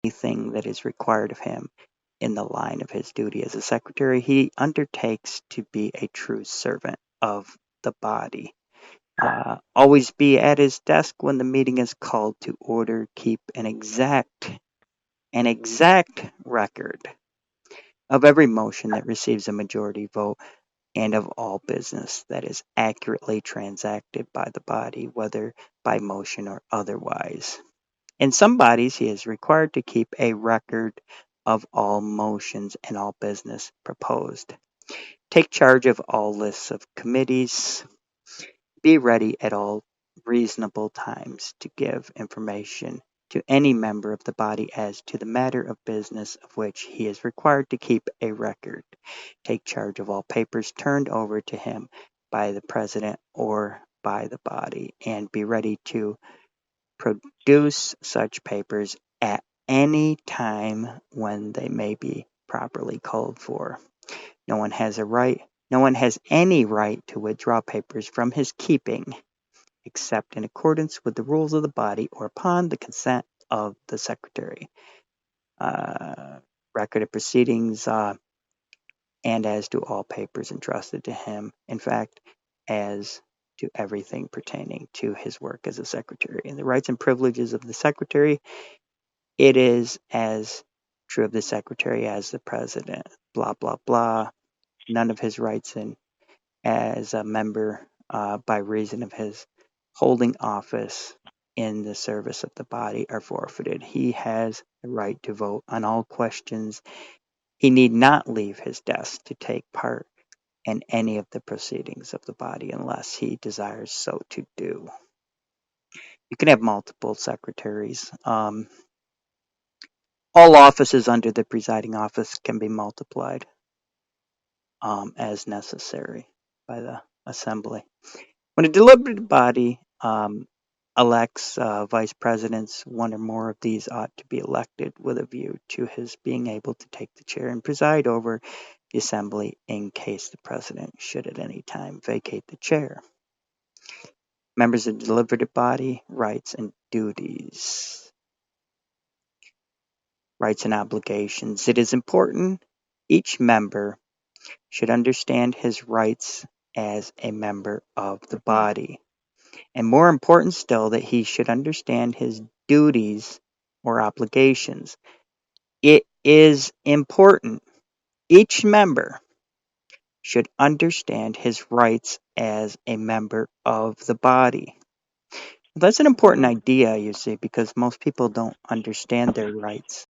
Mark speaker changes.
Speaker 1: anything that is required of him in the line of his duty as a secretary, he undertakes to be a true servant of the body. Always be at his desk when the meeting is called to order. Keep an exact record of every motion that receives a majority vote and of all business that is accurately transacted by the body, whether by motion or otherwise. In some bodies, he is required to keep a record of all motions and all business proposed. Take charge of all lists of committees. Be ready at all reasonable times to give information to any member of the body as to the matter of business of which he is required to keep a record. Take charge of all papers turned over to him by the president or by the body, and be ready to produce such papers at any time when they may be properly called for. No one has any right to withdraw papers from his keeping, except in accordance with the rules of the body or upon the consent of the secretary. Record of proceedings, and as to all papers entrusted to him. In fact, as to everything pertaining to his work as a secretary. And the rights and privileges of the secretary, it is as true of the secretary as the president. Blah, blah, blah. None of his rights as a member by reason of his holding office in the service of the body are forfeited. He has the right to vote on all questions. He need not leave his desk to take part in any of the proceedings of the body unless he desires so to do. You can have multiple secretaries. All offices under the presiding office can be multiplied as necessary by the assembly. When a deliberative body elects vice presidents, one or more of these ought to be elected with a view to his being able to take the chair and preside over the assembly in case the president should at any time vacate the chair. Members of the deliberative body, rights and duties. Rights and obligations. It is important each member should understand his rights as a member of the body. And more important still, that he should understand his duties or obligations. It is important each member should understand his rights as a member of the body. That's an important idea, you see, because most people don't understand their rights